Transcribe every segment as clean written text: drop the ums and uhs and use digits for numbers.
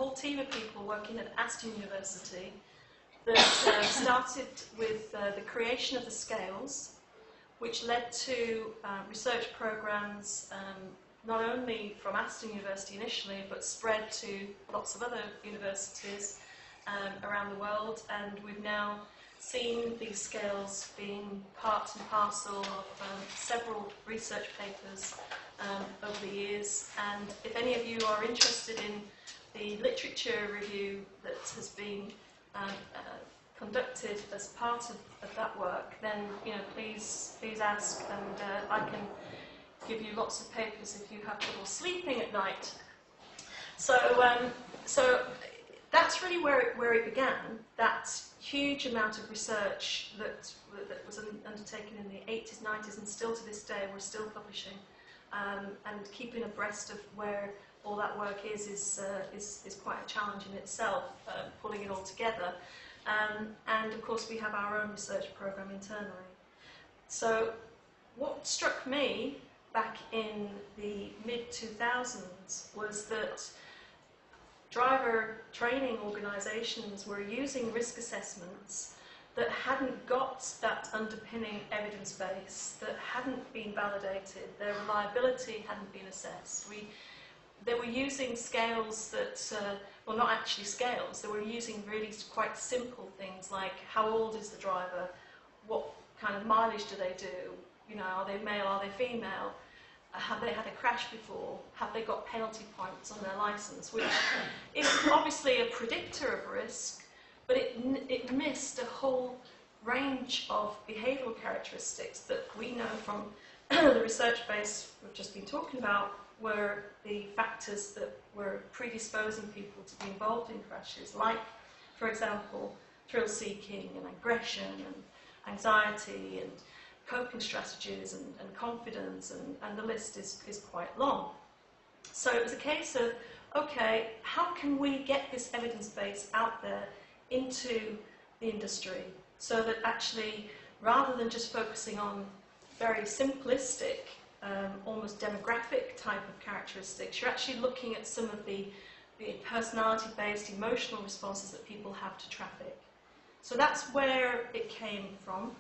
whole team of people working at Aston University that started with the creation of the scales, which led to research programs not only from Aston University initially, but spread to lots of other universities around the world. And we've now seen these scales being part and parcel of several research papers over the years. And if any of you are interested in the literature review that has been conducted as part of that work, then please ask, and I can give you lots of papers if you have trouble sleeping at night. So that's really where it began. That huge amount of research that was undertaken in the 80s, 90s, and still to this day we're still publishing, and keeping abreast of where all that work is quite a challenge in itself, pulling it all together. And of course we have our own research program internally. So what struck me back in the mid-2000s was that driver training organisations were using risk assessments that hadn't got that underpinning evidence base, that hadn't been validated, their reliability hadn't been assessed. They were using scales that, well, not actually scales, they were using really quite simple things like how old is the driver, what kind of mileage do they do, are they male, are they female, have they had a crash before, have they got penalty points on their licence, which is obviously a predictor of risk, but it missed a whole range of behavioural characteristics that we know from the research base we've just been talking about were the factors that were predisposing people to be involved in crashes, like, for example, thrill-seeking and aggression and anxiety and coping strategies and confidence, and the list is quite long. So it was a case of, okay, how can we get this evidence base out there into the industry so that actually, rather than just focusing on very simplistic almost demographic type of characteristics, you're actually looking at some of the personality-based emotional responses that people have to traffic. So that's where it came from,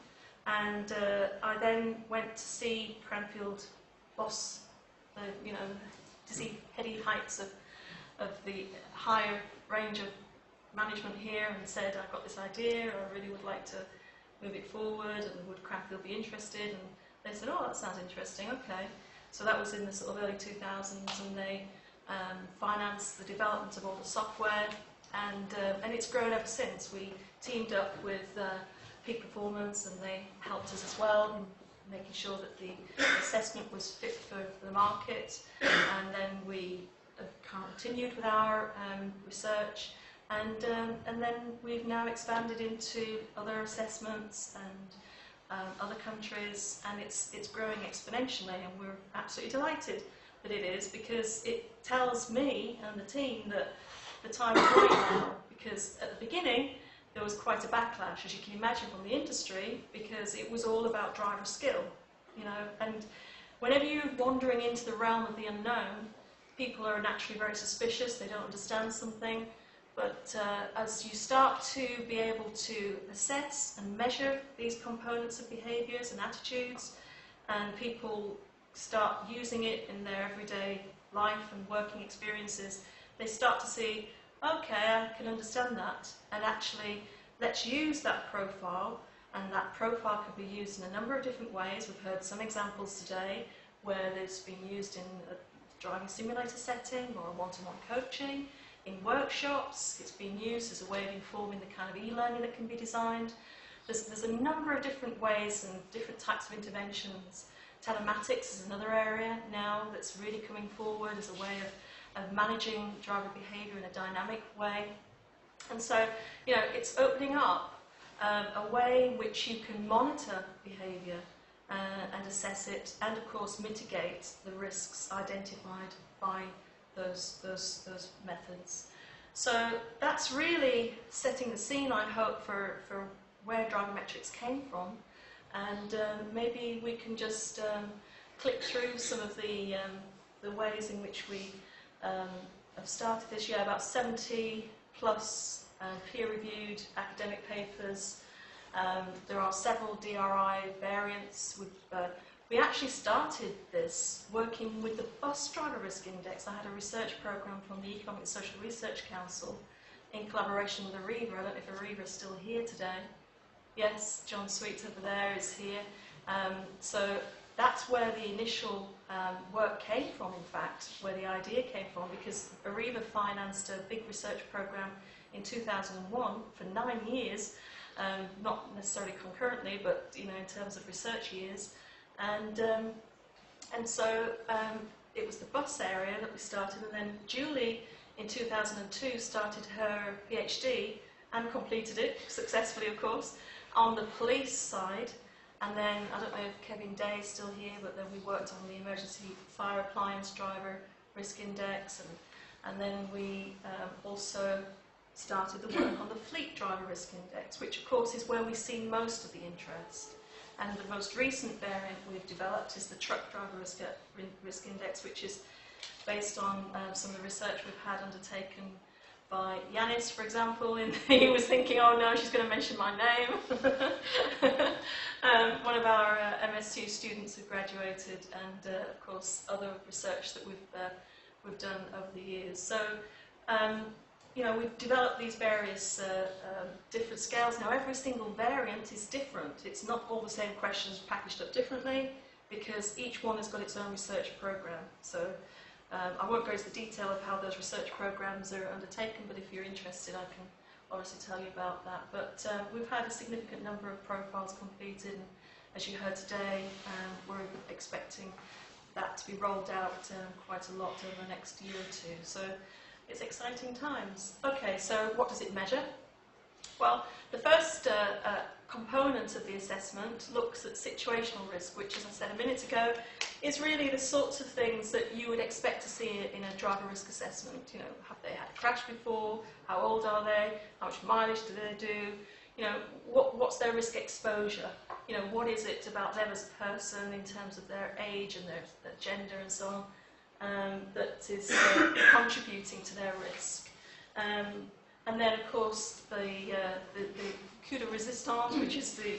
and I then went to see Cranfield Boss, to see heady heights of the higher range of management here, and said, I've got this idea, I really would like to move it forward, and would Cranfield be interested? And they said, oh, that sounds interesting, okay. So that was in the sort of early 2000s, and they financed the development of all the software, and it's grown ever since. We teamed up with Peak Performance, and they helped us as well in making sure that the assessment was fit for the market, and then we continued with our research, and then we've now expanded into other assessments and other countries, and it's growing exponentially, and we're absolutely delighted that it is, because it tells me and the team that the time is right now, because at the beginning there was quite a backlash, as you can imagine, from the industry, because it was all about driver skill, and whenever you're wandering into the realm of the unknown, people are naturally very suspicious, they don't understand something. But as you start to be able to assess and measure these components of behaviours and attitudes, and people start using it in their everyday life and working experiences, they start to see, okay, I can understand that, and actually let's use that profile, and that profile can be used in a number of different ways. We've heard some examples today where it's been used in a driving simulator setting or a one-to-one coaching. In workshops, it's been used as a way of informing the kind of e-learning that can be designed. There's a number of different ways and different types of interventions. Telematics is another area now that's really coming forward as a way of managing driver behaviour in a dynamic way. And so, it's opening up a way in which you can monitor behaviour and assess it, and of course mitigate the risks identified by those methods. So that's really setting the scene, I hope, for where DriverMetrics came from, and maybe we can just click through some of the ways in which we I've started this year about 70 plus peer-reviewed academic papers. There are several DRI variants. We actually started this working with the Bus Driver Risk Index. I had a research program from the Economic and Social Research Council in collaboration with Ariva. I don't know if Ariva is still here today. Yes, John Sweet over there is here. So that's where the initial work came from, in fact, where the idea came from, because Ariva financed a big research program in 2001 for 9 years, not necessarily concurrently, but in terms of research years, and so it was the bus area that we started, and then Julie in 2002 started her PhD and completed it successfully, of course, on the police side. And then, I don't know if Kevin Day is still here, but then we worked on the Emergency Fire Appliance Driver Risk Index, and then we also started the work on the Fleet Driver Risk Index, which of course is where we see most of the interest. And the most recent variant we've developed is the Truck Driver Risk Index, which is based on some of the research we've had undertaken by Yanis, for example. He was thinking, oh no, she's going to mention my name. One of our MSU students who graduated, and of course other research that we've done over the years. So we've developed these various different scales. Now every single variant is different. It's not all the same questions packaged up differently, because each one has got its own research program. So I won't go into the detail of how those research programs are undertaken, but if you're interested, I can obviously tell you about that. But we've had a significant number of profiles completed, and as you heard today, we're expecting that to be rolled out quite a lot over the next year or two. So it's exciting times. Okay, so what does it measure? Well, the first component of the assessment looks at situational risk, which, as I said a minute ago, is really the sorts of things that you would expect to see in a driver risk assessment. Have they had a crash before? How old are they? How much mileage do they do? What's their risk exposure? What is it about them as a person in terms of their age and their gender and so on that is contributing to their risk? And then, of course, the coup de resistance, which is the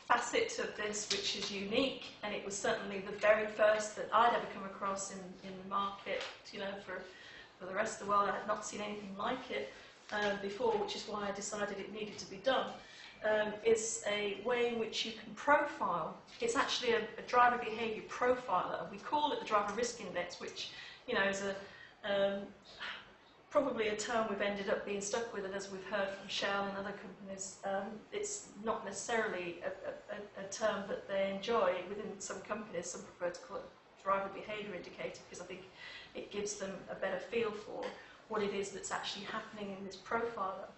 facet of this which is unique, and it was certainly the very first that I'd ever come across in the market. For the rest of the world, I had not seen anything like it before, which is why I decided it needed to be done. Is a way in which you can profile. It's actually a driver behaviour profiler. We call it the Driver Risk Index, which is probably a term we've ended up being stuck with, and as we've heard from Shell and other companies, it's not necessarily a term that they enjoy within some companies. Some prefer to call it driver behaviour indicator, because I think it gives them a better feel for what it is that's actually happening in this profiler.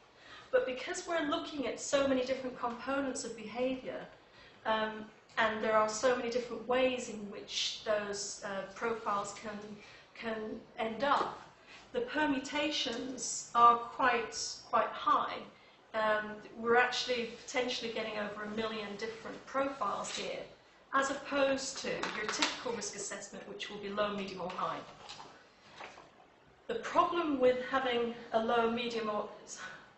But because we're looking at so many different components of behaviour, and there are so many different ways in which those profiles can end up, the permutations are quite high. We're actually potentially getting over 1 million different profiles here, as opposed to your typical risk assessment, which will be low, medium or high. The problem with having a low, medium or...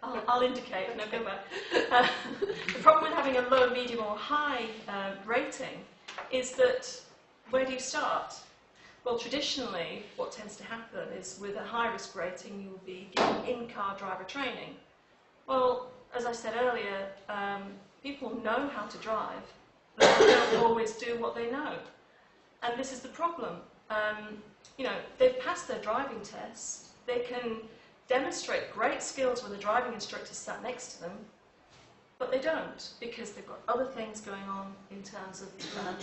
I'll indicate, no, go back. The problem with having a low, medium or high rating is that, where do you start? Well, traditionally, what tends to happen is with a high-risk rating, you will be given in-car driver training. Well, as I said earlier, people know how to drive, but they don't always do what they know. And this is the problem. They've passed their driving test. They can demonstrate great skills when the driving instructor sat next to them, but they don't, because they've got other things going on in terms of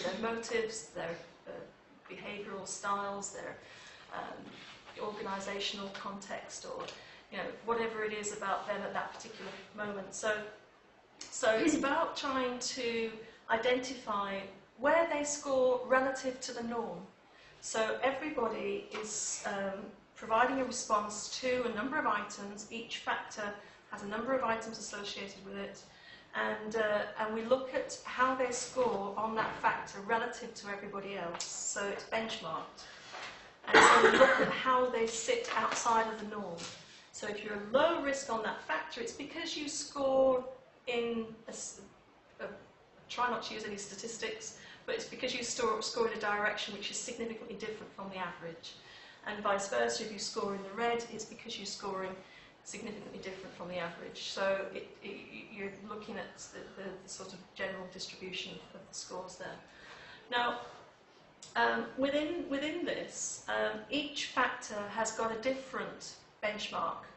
their motives, their behavioural styles, their organisational context, or whatever it is about them at that particular moment. So it's about trying to identify where they score relative to the norm. So everybody is providing a response to a number of items. Each factor has a number of items associated with it, and we look at how they score on that factor relative to everybody else. So it's benchmarked. and so look at how they sit outside of the norm. So if you're low risk on that factor, it's because you score in try not to use any statistics, but it's because you score in a direction which is significantly different from the average. And vice versa, if you score in the red, it's because you're scoring significantly different from the average. So you're looking at the sort of general distribution of the scores there. Now, within this, each factor has got a different benchmark.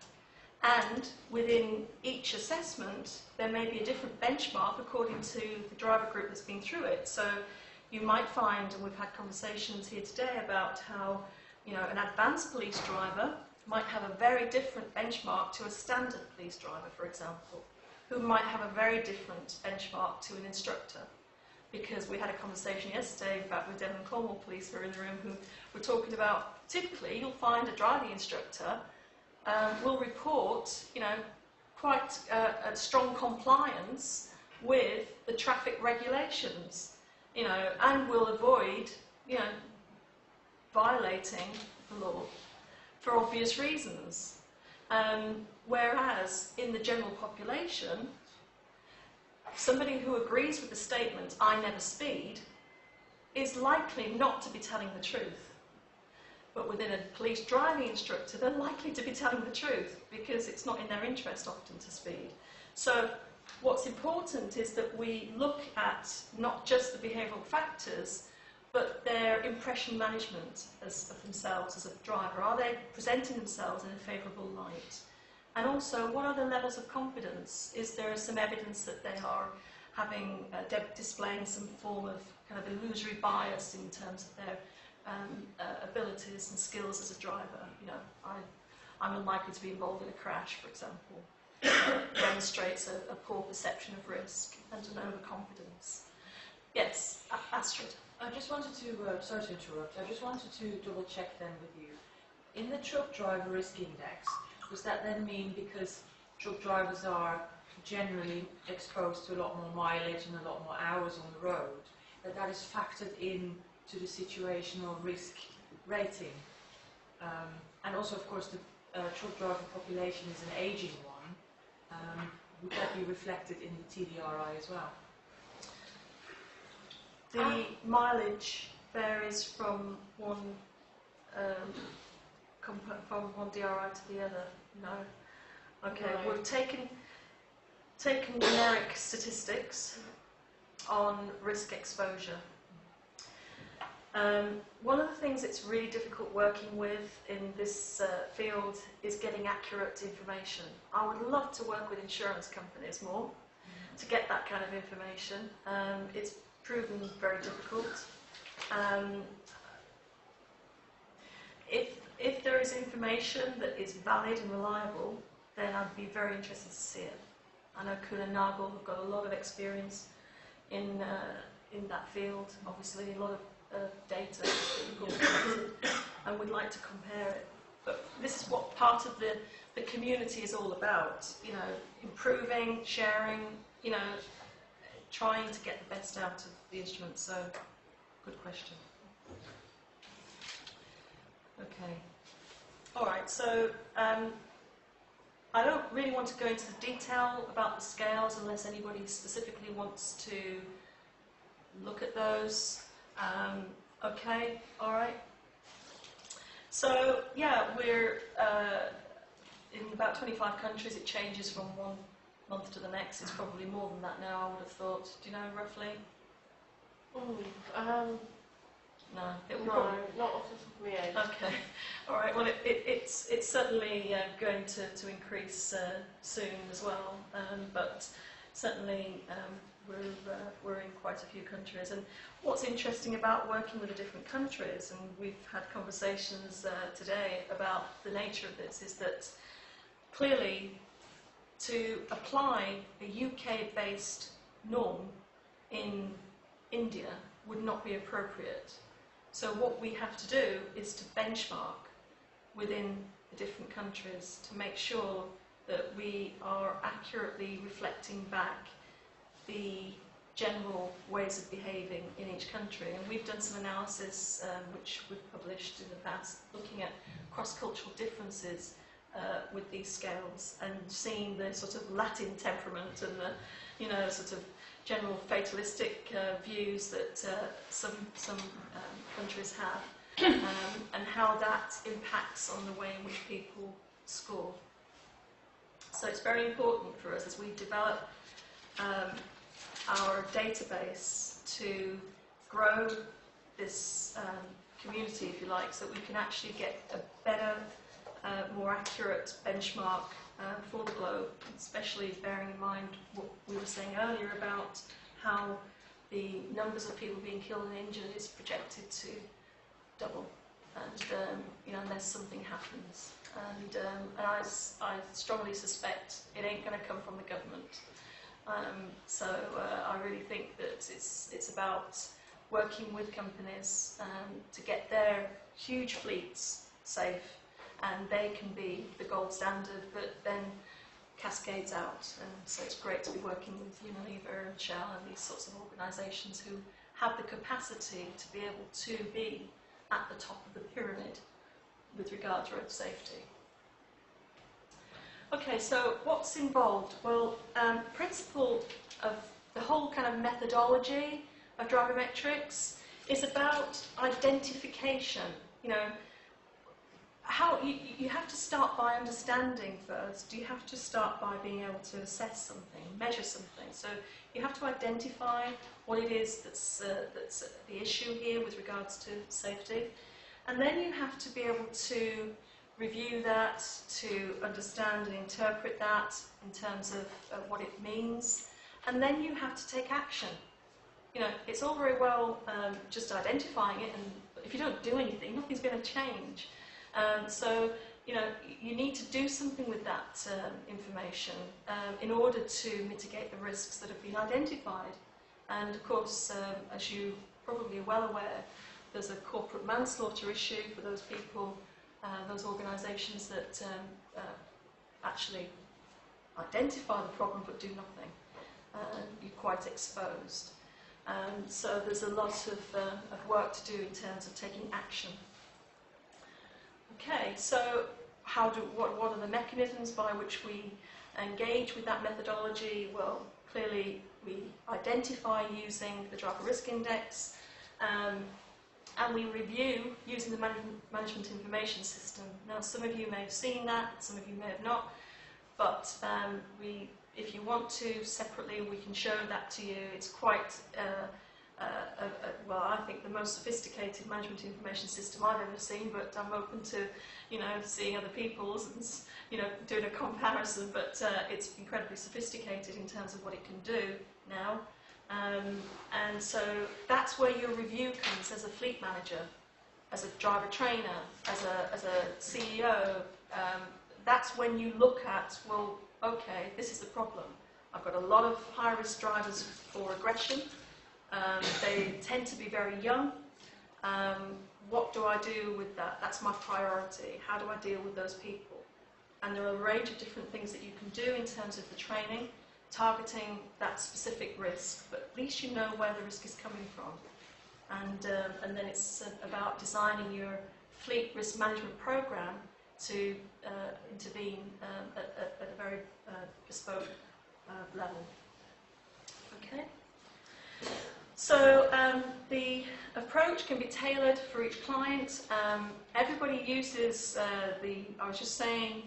And within each assessment, there may be a different benchmark according to the driver group that's been through it. So you might find, and we've had conversations here today about how, you know, an advanced police driver might have a very different benchmark to a standard police driver, for example, who might have a very different benchmark to an instructor. Because we had a conversation yesterday about with Devon and Cornwall police who are in the room who were talking about, typically you'll find a driving instructor will report, you know, quite a strong compliance with the traffic regulations, you know, and will avoid, you know, violating the law for obvious reasons. Whereas in the general population, somebody who agrees with the statement, "I never speed," is likely not to be telling the truth. But within a police driving instructor, they're likely to be telling the truth because it's not in their interest often to speed. So what's important is that we look at not just the behavioural factors, but their impression management of themselves as a driver. Are they presenting themselves in a favourable light? And also, what are their levels of confidence? Is there some evidence that they are having, displaying some form of kind of illusory bias in terms of their abilities and skills as a driver? You know, I'm unlikely to be involved in a crash, for example. Demonstrates a poor perception of risk and an overconfidence. Yes, Astrid. I just wanted to, sorry to interrupt, I just wanted to double check then with you. In the truck driver risk index, does that then mean because truck drivers are generally exposed to a lot more mileage and a lot more hours on the road, that is factored in to the situational risk rating? And also, of course, the truck driver population is an ageing one. Would that be reflected in the TDRI as well? The mileage varies from one DRI to the other. No. Okay, right. We've taken generic statistics on risk exposure. One of the things that's really difficult working with in this field is getting accurate information. I would love to work with insurance companies more to get that kind of information. It's proven very difficult. If there is information that is valid and reliable, then I'd be very interested to see it. I know Kuhn and Nagel have got a lot of experience in that field, obviously a lot of data and would like to compare it. But this is what part of the community is all about, you know, improving, sharing, you know, trying to get the best out of the instrument. So, good question. Okay. All right, so I don't really want to go into the detail about the scales unless anybody specifically wants to look at those. Okay, all right. So, yeah, we're in about 25 countries. It changes from one month to the next. It's probably more than that now, I would have thought. Do you know, roughly? No, it will probably... not off the top of my head. Okay, all right. Well, it's certainly going to increase soon as well, but certainly we're in quite a few countries. And what's interesting about working with the different countries, and we've had conversations today about the nature of this, is that clearly to apply a UK-based norm in India would not be appropriate. So what we have to do is to benchmark within the different countries to make sure that we are accurately reflecting back the general ways of behaving in each country. And we've done some analysis, which we've published in the past, looking at cross-cultural differences with these scales and seeing the sort of Latin temperament and the, you know, sort of general fatalistic views that some countries have, and how that impacts on the way in which people score. So it's very important for us as we develop our database to grow this community, if you like, so that we can actually get a better, more accurate benchmark for the globe, especially bearing in mind what we were saying earlier about how the numbers of people being killed and injured is projected to double, and you know, unless something happens. And I strongly suspect it ain't going to come from the government. So I really think that it's about working with companies to get their huge fleets safe, and they can be the gold standard, but then cascades out. And so it's great to be working with Unilever and Shell and these sorts of organisations who have the capacity to be able to be at the top of the pyramid with regard to road safety. Okay, so what's involved? Well, principle of the whole kind of methodology of DriverMetrics is about identification. You know, how you have to start by understanding first. You have to start by being able to assess something, measure something. So you have to identify what it is that's the issue here with regards to safety, and then you have to be able to review that, to understand and interpret that in terms of what it means, and then you have to take action. You know, it's all very well just identifying it, and if you don't do anything, nothing's going to change. So, you know, you need to do something with that information in order to mitigate the risks that have been identified. And of course, as you probably are well aware, there's a corporate manslaughter issue for those people, those organisations that actually identify the problem but do nothing. You're quite exposed. So there's a lot of work to do in terms of taking action. Okay, so what are the mechanisms by which we engage with that methodology? Well, clearly we identify using the Driver Risk Index, and we review using the Management Information System. Now, some of you may have seen that, some of you may have not, but if you want to separately, we can show that to you. It's quite well, I think the most sophisticated management information system I've ever seen, but I'm open to, you know, seeing other people's and, you know, doing a comparison, but it's incredibly sophisticated in terms of what it can do now. And so that's where your review comes as a fleet manager, as a driver trainer, as a CEO. That's when you look at, well, okay, this is the problem. I've got a lot of high-risk drivers for aggression. They tend to be very young. What do I do with that? That's my priority. How do I deal with those people? And there are a range of different things that you can do in terms of the training, targeting that specific risk, but at least you know where the risk is coming from. And then it's about designing your fleet risk management program to intervene at a very bespoke level. Okay. So the approach can be tailored for each client. Everybody uses I was just saying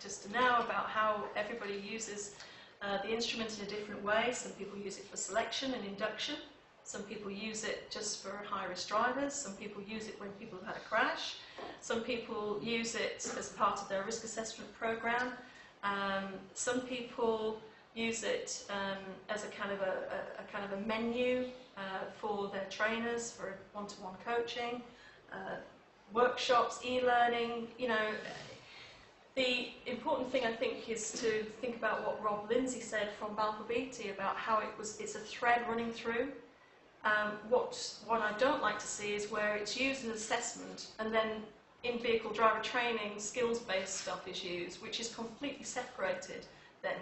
just now about how everybody uses the instrument in a different way. Some people use it for selection and induction. Some people use it just for high-risk drivers. Some people use it when people have had a crash. Some people use it as part of their risk assessment program. Some people use it as a kind of a menu for their trainers for one-to-one coaching, workshops, e-learning. You know, the important thing I think is to think about what Rob Lindsay said from Balfour Beatty about how it's a thread running through. What I don't like to see is where it's used as assessment and then in-vehicle driver training, skills-based stuff is used, which is completely separated then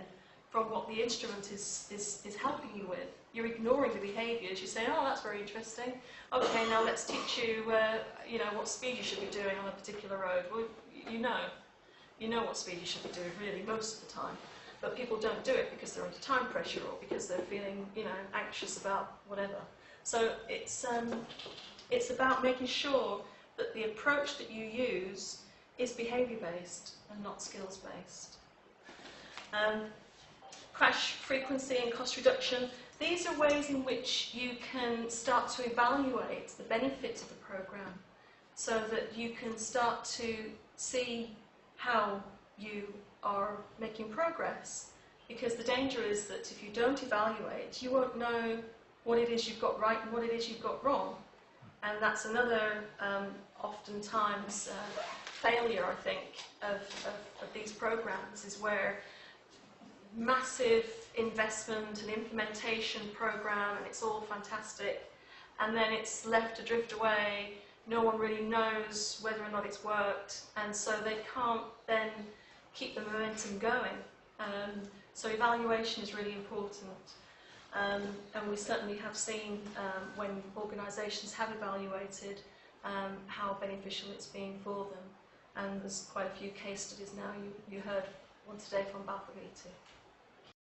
from what the instrument is helping you with. You're ignoring the behaviours. You say, oh, that's very interesting. Okay, now let's teach you, what speed you should be doing on a particular road. Well, you know what speed you should be doing, really, most of the time. But people don't do it because they're under time pressure or because they're feeling, anxious about whatever. So it's about making sure that the approach that you use is behaviour-based and not skills-based. Crash frequency and cost reduction. These are ways in which you can start to evaluate the benefits of the programme so that you can start to see how you are making progress. Because the danger is that if you don't evaluate, you won't know what it is you've got right and what it is you've got wrong. And that's another, oftentimes, failure, I think, of these programmes, is where massive investment and implementation programme, and it's all fantastic, and then it's left to drift away. No one really knows whether or not it's worked, and so they can't then keep the momentum going. So evaluation is really important. And we certainly have seen when organisations have evaluated how beneficial it's been for them. And there's quite a few case studies now. You heard one today from Balfour.